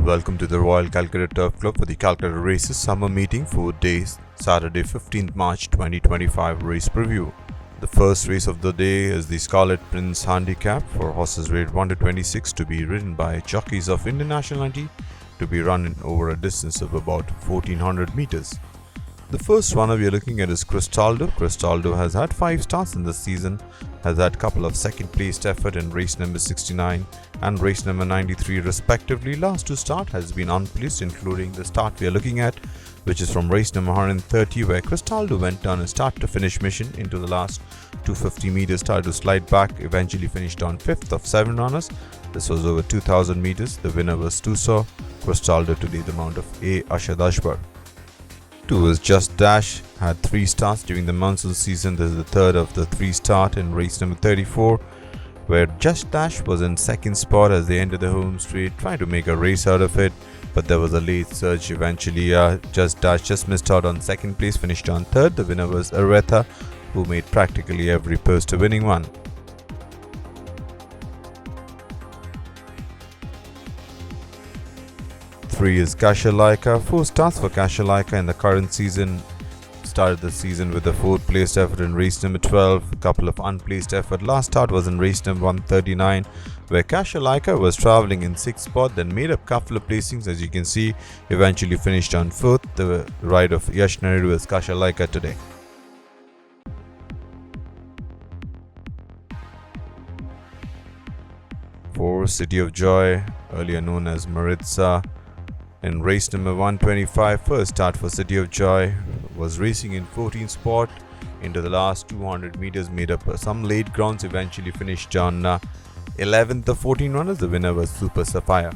Welcome to the Royal Calcutta Turf Club for the Calcutta Races Summer Meeting 4 days, Saturday 15th March 2025 race preview. The first race of the day is the Scarlet Prince Handicap for horses rated 1 to 26 to be ridden by jockeys of Indian nationality to be run over a distance of about 1400 meters. The first runner we are looking at is Cristaldo. Cristaldo has had 5 starts in this season, has had a couple of second placed effort in race number 69 and race number 93 respectively. Last 2 start has been unplaced, including the start we are looking at, which is from race number 130, where Cristaldo went on a start to finish mission into the last 250 meters, started to slide back, eventually finished on 5th of 7 runners. This was over 2000 meters. The winner was Tuso. Cristaldo today the mount of A. Ashad Ashbar. 2 is Just Dash, had 3 starts during the monsoon season. This is the third of the 3 start in race number 34, where Just Dash was in second spot as they entered the home straight, trying to make a race out of it, but there was a late surge. Eventually Just Dash just missed out on second place, finished on third. The winner was Aretha, who made practically every post a winning one. 3 is Kasha. 4 starts for Kasha in the current season. Started the season with a 4th placed effort in race number 12, a couple of unplaced effort. Last start was in race number 139, where Kasha was travelling in 6th spot, then made up a couple of placings, as you can see, eventually finished on 4th. The ride of Yash Naidu is Kasha today. 4 City of Joy, earlier known as Maritza. In race number 125, first start for City of Joy, was racing in 14th spot into the last 200 meters, made up some late grounds, eventually finished on 11th of 14 runners. The winner was Super Sapphire.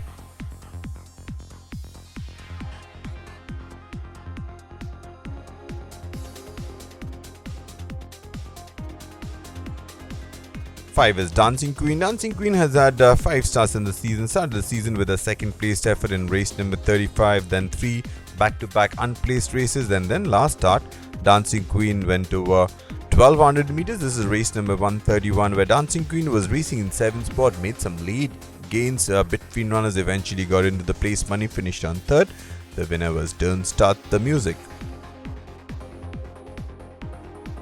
Five is Dancing Queen. Dancing Queen has had 5 starts in the season. Started the season with a second placed effort in race number 35, then 3 back-to-back unplaced races, and then last start Dancing Queen went over 1200 meters. This is race number 131, where Dancing Queen was racing in 7th spot, made some lead gains between runners, eventually got into the place money, finished on 3rd. The winner was Don't Start the Music.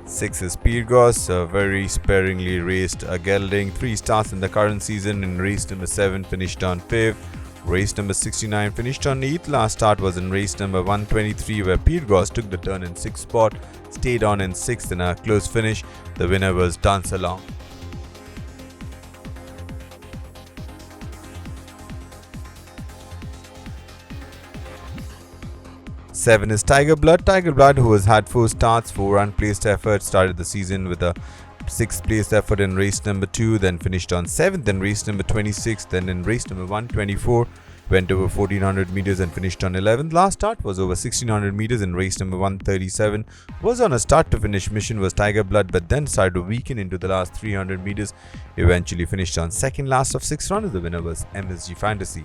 6 is Pyrgos, very sparingly raced gelding. 3 starts in the current season. In race number 7 finished on 5th. Race number 69 finished on 8th. Last start was in race number 123, where Pyrgos took the turn in 6th spot, stayed on in 6th in a close finish. The winner was Dance Along. 7 is Tiger Blood. Tiger Blood, who has had 4 starts, 4 unplaced efforts, started the season with a 6th placed effort in race number 2, then finished on 7th in race number 26, then in race number 124 went over 1400 meters and finished on 11th. Last start was over 1600 meters in race number 137. Was on a start to finish mission was Tiger Blood, but then started to weaken into the last 300 meters, eventually finished on second last of 6 runners. The winner was MSG Fantasy.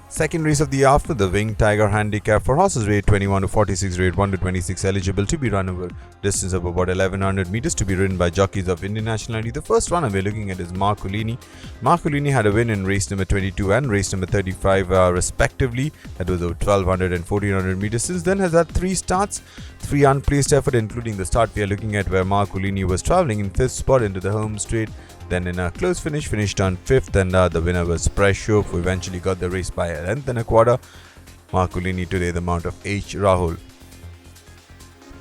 Second race of the afternoon, the Winged Tiger Handicap for horses rated 21 to 46, rated 1 to 26, eligible to be run over distance of about 1100 meters to be ridden by jockeys of Indian nationality. The first runner we're looking at is Marcolini. Marcolini had a win in race number 22 and race number 35 respectively. That was over 1200 and 1400 meters. Since then has had 3 starts, 3 unplaced effort, including the start we are looking at, where Marcolini was travelling in 5th spot into the home straight. Then in a close finish, finished on 5th, and the winner was Pressure, who eventually got the race by a length and a quarter. Marcolini today the mount of H. Rahul.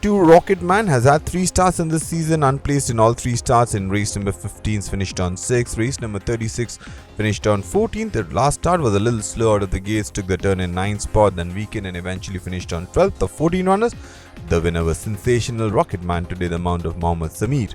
2 Rocket Man has had 3 starts in this season, unplaced in all 3 starts. In race number 15 finished on 6th, race number 36 finished on 14th. The last start was a little slow out of the gates, took the turn in 9th spot, then weakened and eventually finished on 12th of 14 runners. The winner was Sensational Rocket Man today the mount of Mohammad Sameer.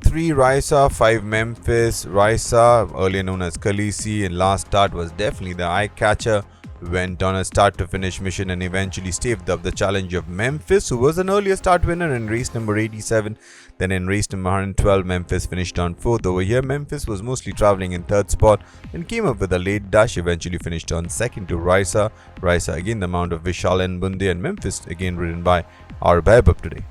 3 Raisa, 5 Memphis. Raisa, earlier known as Khaleesi, and last start was definitely the eye catcher, went on a start-to-finish mission and eventually staved up the challenge of Memphis, who was an earlier start winner in race number 87. Then in race number 112, Memphis finished on 4th. Over here, Memphis was mostly travelling in 3rd spot and came up with a late dash, eventually finished on 2nd to Raisa. Raisa again the mount of Vishal and Bunde, and Memphis again ridden by our Baibab today.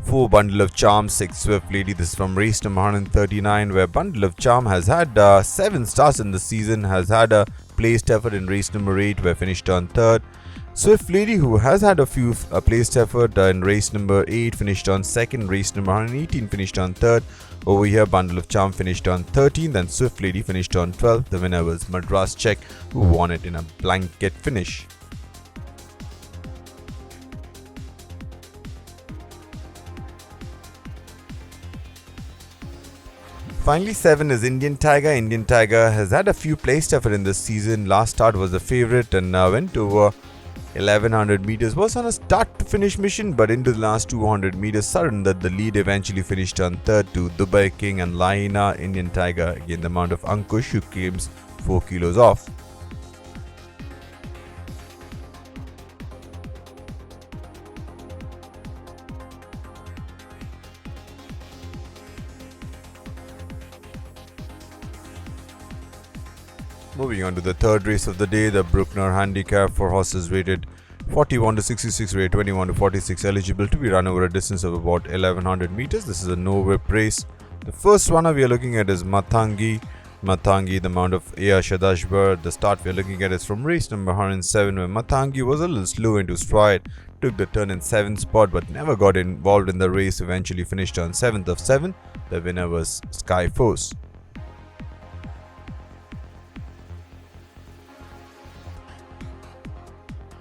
4 Bundle of Charm, 6 Swift Lady. This is from race number 139, where Bundle of Charm has had 7 starts in the season, has had a placed effort in race number 8, where finished on 3rd. Swift Lady, who has had a few placed effort in race number 8, finished on 2nd. Race number 118 finished on 3rd. Over here, Bundle of Charm finished on 13th, and Swift Lady finished on 12th. The winner was Madras Czech, who won it in a blanket finish. Finally, 7 is Indian Tiger. Indian Tiger has had a few placed effort in this season. Last start was the favourite and went over 1100 meters. Was on a start to finish mission, but into the last 200 meters surrendered the lead. Eventually finished on 3rd to Dubai King and Laina. Indian Tiger again the amount of Ankush, who claims 4 kilos off. Moving on to the third race of the day, the Bruckner Handicap for horses rated 41 to 66, rated 21 to 46, eligible to be run over a distance of about 1100 meters. This is a no-whip race. The first runner we are looking at is Matangi. Matangi, the mount of Ea Shadashbar. The start we are looking at is from race number 107, where Matangi was a little slow into stride, took the turn in 7th spot but never got involved in the race, eventually finished on 7th of 7. The winner was Sky Force.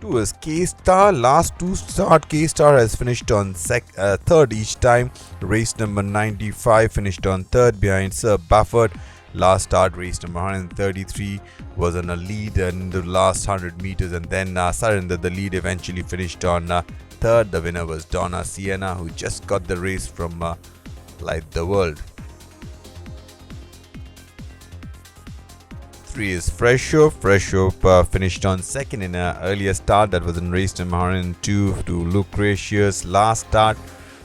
2 is K-Star. Last 2 start, K-Star has finished on 3rd each time. Race number 95 finished on 3rd behind Sir Baffert. Last start, race number 133, was on a lead in the last 100 meters and then surrendered the lead, eventually finished on 3rd. The winner was Donna Sienna, who just got the race from Light the World. 3 is Fresh Hope. Fresh Hope finished on 2nd in an earlier start, that was in race number 102 to Lucretius. Last start,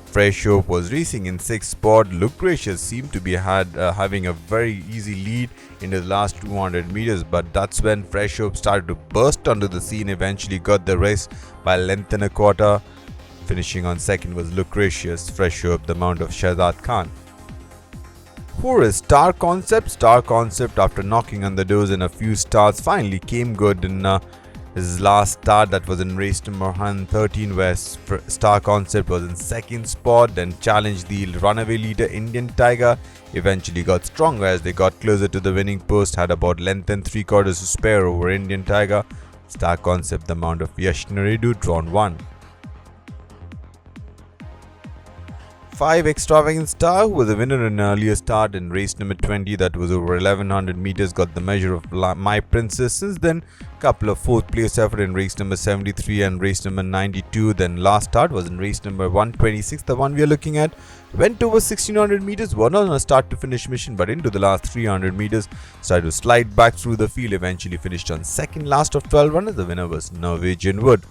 Fresh Hope was racing in 6th spot. Lucretius seemed to be having a very easy lead into the last 200 meters, but that's when Fresh Hope started to burst onto the scene, eventually got the race by length and a quarter. Finishing on 2nd was Lucretius. Fresh Hope, the mount of Shahzad Khan. 4 is Star Concept. Star Concept, after knocking on the doors in a few starts, finally came good in his last start, that was in race number 113, where Star Concept was in 2nd spot, then challenged the runaway leader Indian Tiger, eventually got stronger as they got closer to the winning post, had about length and 3/4 to spare over Indian Tiger. Star Concept, the mount of Yash Naredu, drawn 1. 5 Extravagant Star, who was a winner in an earlier start in race number 20, that was over 1100 meters, got the measure of My Princess. Since then, couple of 4th place effort in race number 73 and race number 92. Then last start was in race number 126, the one we are looking at. Went over 1600 meters, won on a start to finish mission, but into the last 300 meters started to slide back through the field, eventually finished on 2nd last of 12 runners. The winner was Norwegian Wood.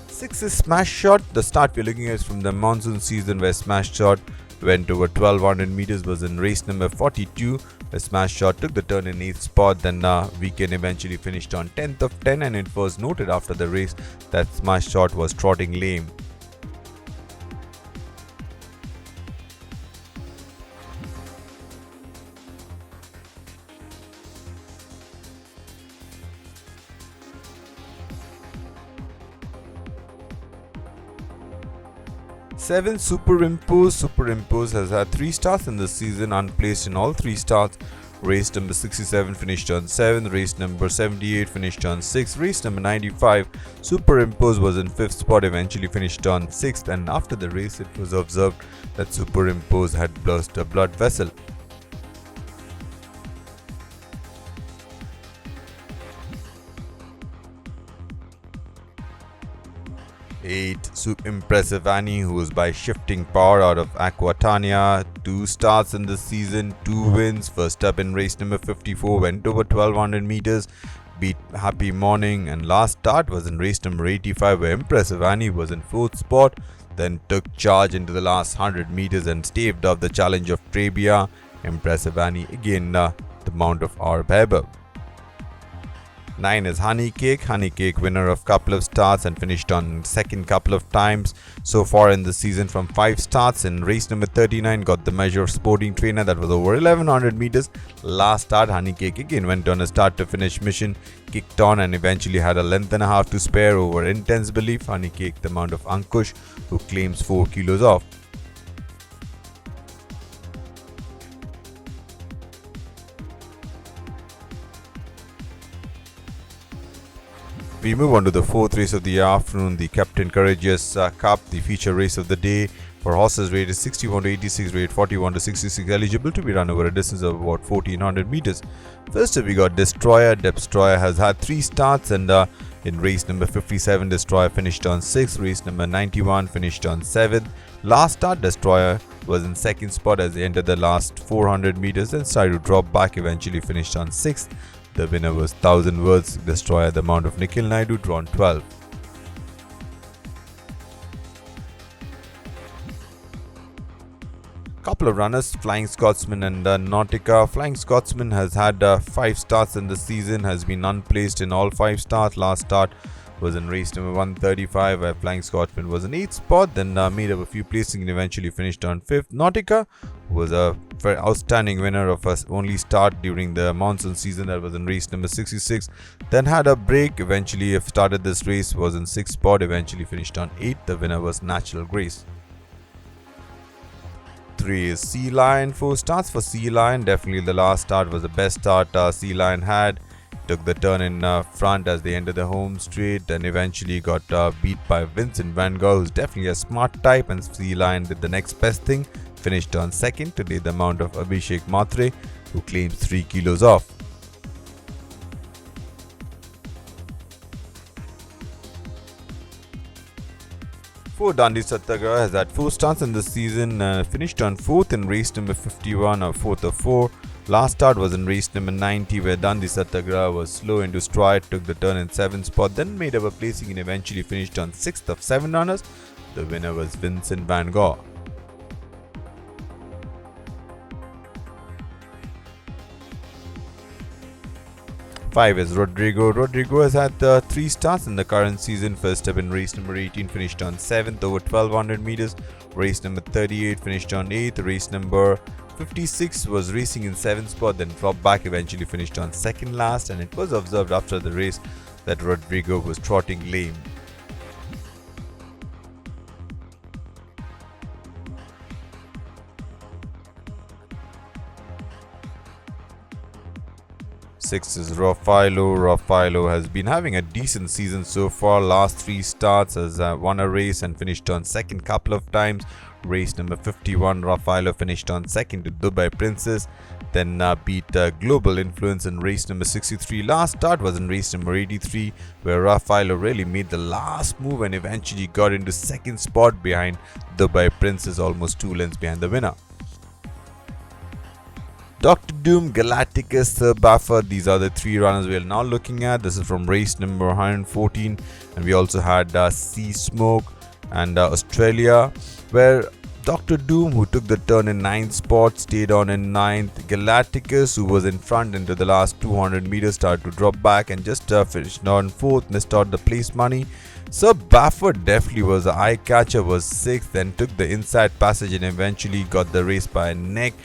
6 is Smash Shot. The start we're looking at is from the monsoon season, where Smash Shot went over 1200 meters, was in race number 42, where Smash Shot took the turn in 8th spot. Then Weekend eventually finished on 10th of 10, and it was noted after the race that Smash Shot was trotting lame. 7 Superimpose. Superimpose has had 3 starts in this season, unplaced in all 3 starts. Race number 67 finished on 7th, race number 78 finished on 6th, race number 95 Superimpose was in 5th spot, eventually finished on 6th, and after the race it was observed that Superimpose had burst a blood vessel. 8 Impressive Annie, who is by shifting power out of Aquatania, 2 starts in this season, 2 wins. First up in race number 54, went over 1200 meters, beat Happy Morning, and last start was in race number 85 where Impressive Annie was in 4th spot, then took charge into the last 100 meters and staved off the challenge of Trebia. Impressive Annie again the mount of our Weber. 9 is Honey Cake. Honey Cake, winner of couple of starts and finished on second couple of times so far in the season from 5 starts. In race number 39, got the measure of Sporting Trainer, that was over 1100 meters. Last start, Honey Cake again went on a start to finish mission, kicked on and eventually had a length and a half to spare over Intense Belief. Honey Cake, the mount of Ankush, who claims 4 kilos off. We move on to the 4th race of the afternoon, the Captain Courageous Cup, the feature race of the day for horses rated 61 to 86, rated 41 to 66, eligible to be run over a distance of about 1400 meters. First up, we got Destroyer. Destroyer has had 3 starts, and in race number 57, Destroyer finished on 6th, race number 91 finished on 7th. Last start, Destroyer was in 2nd spot as they entered the last 400 meters, then started to drop back, eventually finished on 6th. The winner was 1000 words Destroyer, the mount of Nikhil Naidu, drawn 12. Couple of runners, Flying Scotsman and Nautica. Flying Scotsman has had 5 starts in the season, has been unplaced in all 5 starts. Last start was in race number 135 where Flying Scotsman was in 8th spot, then made up a few placing and eventually finished on 5th. Nautica was a very outstanding winner of a only start during the monsoon season, that was in race number 66, then had a break, eventually started this race, was in 6th spot, eventually finished on 8th. The winner was Natural Grace. 3 is Sea Lion. 4 starts for Sea Lion. Definitely the last start was the best start Sea Lion had. Took the turn in front as they entered the home straight and eventually got beat by Vincent Van Gogh, who's definitely a smart type, and Sea Lion did the next best thing, finished on 2nd. Today the mount of Abhishek Matre, who claims 3 kilos off. 4 Dundee Satyagraha has had 4 starts in this season, finished on 4th in race number 51 or 4th of 4. Last start was in race number 90 where Dundee Satyagraha was slow into stride, took the turn in 7th spot, then made up a placing and eventually finished on 6th of 7 runners. The winner was Vincent Van Gogh. 5 is Rodrigo. Rodrigo has had 3 starts in the current season. First up in race number 18, finished on 7th over 1200 meters. Race number 38 finished on 8th. Race number 56 was racing in 7th spot, then dropped back, eventually finished on 2nd last, and it was observed after the race that Rodrigo was trotting lame. Six is Raffaello. Raffaello has been having a decent season so far. Last 3 starts has won a race and finished on 2nd couple of times. Race number 51, Raffaello finished on 2nd to Dubai Princess, then beat Global Influence in race number 63. Last start was in race number 83 where Raffaello really made the last move and eventually got into 2nd spot behind Dubai Princess, almost 2 lengths behind the winner. Dr. Doom, Galacticus, Sir Baffer, these are the 3 runners we are now looking at. This is from race number 114, and we also had Sea Smoke and Australia, where Dr. Doom, who took the turn in 9th spot, stayed on in 9th. Galacticus, who was in front into the last 200 meters, started to drop back and just finished on 4th, missed out the place money. Sir Baffer definitely was the eye catcher, was 6th, then took the inside passage and eventually got the race by a neck.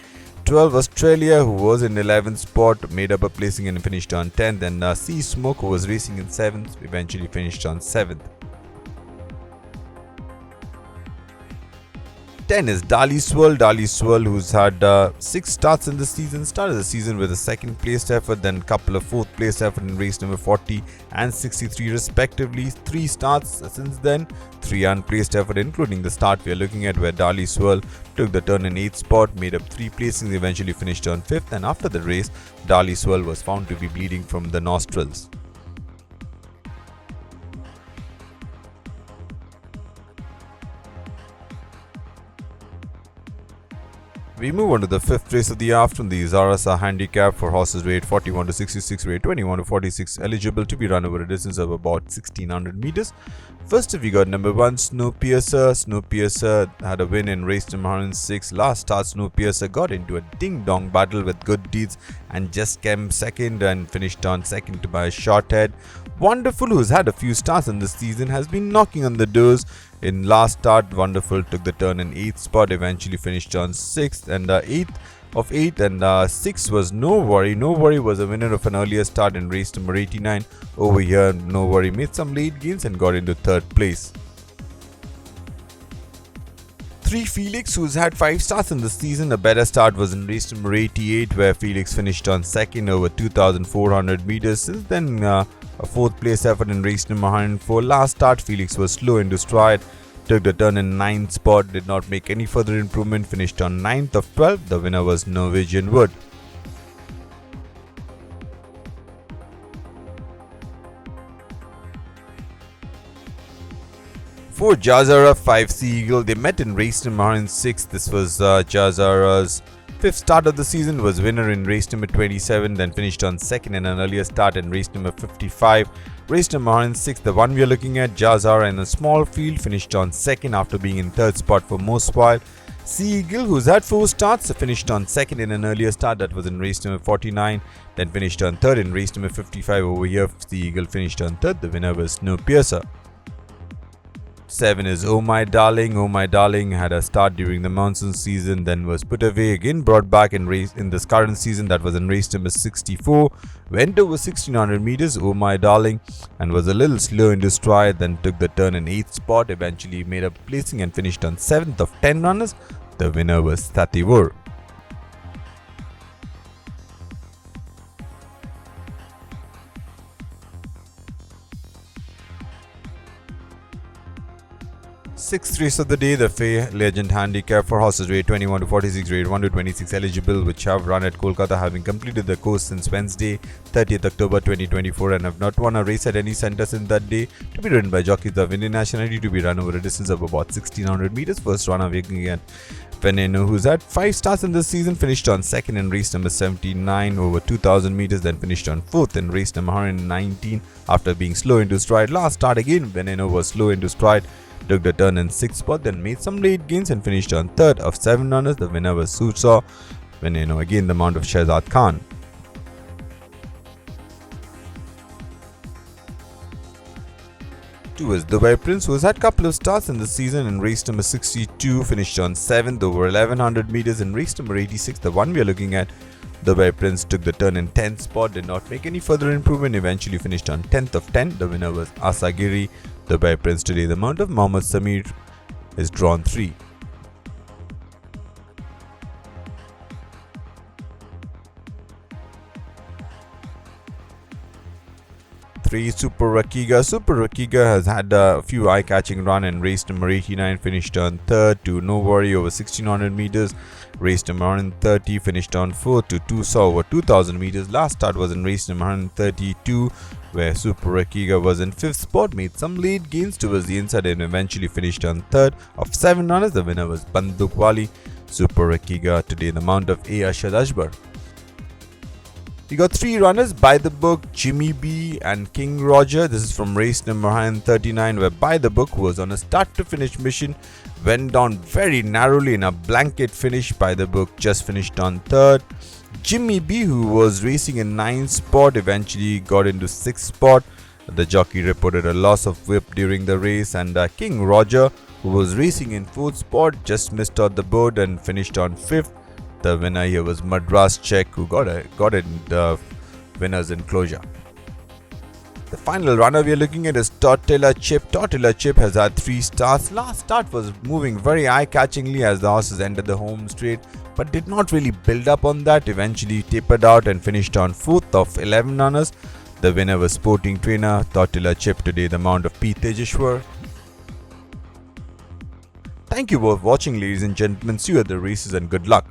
12 Australia, who was in 11th spot, made up a placing and finished on 10th. And Sea Smoke, who was racing in 7th, eventually finished on 7th. 10 is Dali Swirl. Dali Swirl, who's had 6 starts in the season, started the season with a 2nd placed effort, then couple of 4th placed effort in race number 40 and 63 respectively. 3 starts since then, 3 unplaced effort, including the start we are looking at where Dali Swirl took the turn in 8th spot, made up 3 placings, eventually finished on 5th, and after the race, Dali Swirl was found to be bleeding from the nostrils. We move on to the fifth race of the afternoon, the Zarasa handicap for horses weight 41 to 66, weight 21 to 46, eligible to be run over a distance of about 1600 meters. First up, we got number 1, Snowpiercer. Snowpiercer had a win in race number 106. Last start, Snowpiercer got into a ding-dong battle with Good Deeds and just came second and finished on second by a short head. Wonderful, who's had a few starts in this season, has been knocking on the doors. In last start, Wonderful took the turn in 8th spot, eventually finished on 6th and 8th of 8, and 6th was No Worry. No Worry was a winner of an earlier start in race number 89. Over here, No Worry made some late gains and got into 3rd place. 3 Felix, who's had 5 starts in the season. A better start was in race number 88, where Felix finished on 2nd over 2,400 meters. Since then, a 4th place effort in race number 104. Last start, Felix was slow into stride, took the turn in 9th spot, did not make any further improvement, finished on 9th of 12. The winner was Norwegian Wood. For Jazara, 5 Sea Eagle, they met in race number 106. This was Jazara's 5th start of the season, was winner in race number 27, then finished on 2nd in an earlier start in race number 55. Race number 106, the one we are looking at, Jazara in a small field, finished on 2nd after being in 3rd spot for most while. Sea Eagle, who's had 4 starts, finished on 2nd in an earlier start, that was in race number 49, then finished on 3rd in race number 55. Over here, Sea Eagle finished on 3rd. The winner was Snowpiercer. 7 is Oh My Darling. Oh My Darling had a start during the monsoon season, then was put away, again brought back in this current season, that was in race number 64. Went over 1600 meters, Oh My Darling, and was a little slow into stride, then took the turn in 8th spot, eventually made a placing and finished on 7th of 10 runners. The winner was Tativur. 6th race of the day, the Fay Legend handicap for horses weight 21 to 46, grade 1 to 26 eligible, which have run at Kolkata, having completed the course since Wednesday 30th October 2024 and have not won a race at any centre since that day, to be ridden by jockeys of Indian nationality, to be run over a distance of about 1600 meters. First runner looking at Veneno, who's had 5 starts in this season, finished on 2nd in race number 79 over 2000 meters, then finished on 4th in race number 119 after being slow into stride. Last start again, Veneno was slow into stride, took the turn in 6th spot, then made some late gains and finished on 3rd of 7 runners. The winner was Sucha. Veneno, again the mount of Shahzad Khan. 2 is Dubai Prince, who has had a couple of starts in the season. In race number 62, finished on 7th over 1100 meters. In race number 86, the one we are looking at, Dubai Prince took the turn in 10th spot, did not make any further improvement, eventually finished on 10th of 10. The winner was Asagiri. Dubai Prince today, the mount of Mohammad Samir, is drawn 3. 3 Super Rakiga. Super Rakiga has had a few eye-catching run in race number 89, finished on 3rd to No Worry over 1600 meters. Race number 130, finished on 4th to Tusa over 2000 meters. Last start was in race number 132, where Super Rakiga was in 5th spot, made some late gains towards the inside and eventually finished on 3rd of 7 runners. The winner was Banduk Wali. Super Rakiga today the mount of A. Ashad Ashbar. We got 3 runners, By the Book, Jimmy B and King Roger. This is from race number 139, where By the Book was on a start to finish mission, went down very narrowly in a blanket finish. By the Book just finished on 3rd. Jimmy B, who was racing in 9th spot, eventually got into 6th spot. The jockey reported a loss of whip during the race, and King Roger, who was racing in 4th spot, just missed out the board and finished on 5th. The winner here was Madras Czech, who got in the winner's enclosure. The final runner we are looking at is Tortilla Chip. Tortilla Chip has had 3 starts. Last start was moving very eye-catchingly as the horses entered the home straight, but did not really build up on that. Eventually tapered out and finished on 4th of 11 runners. The winner was Sporting Trainer Tortilla Chip, today the mount of P. Tejeshwar. Thank you for watching, ladies and gentlemen. See you at the races and good luck.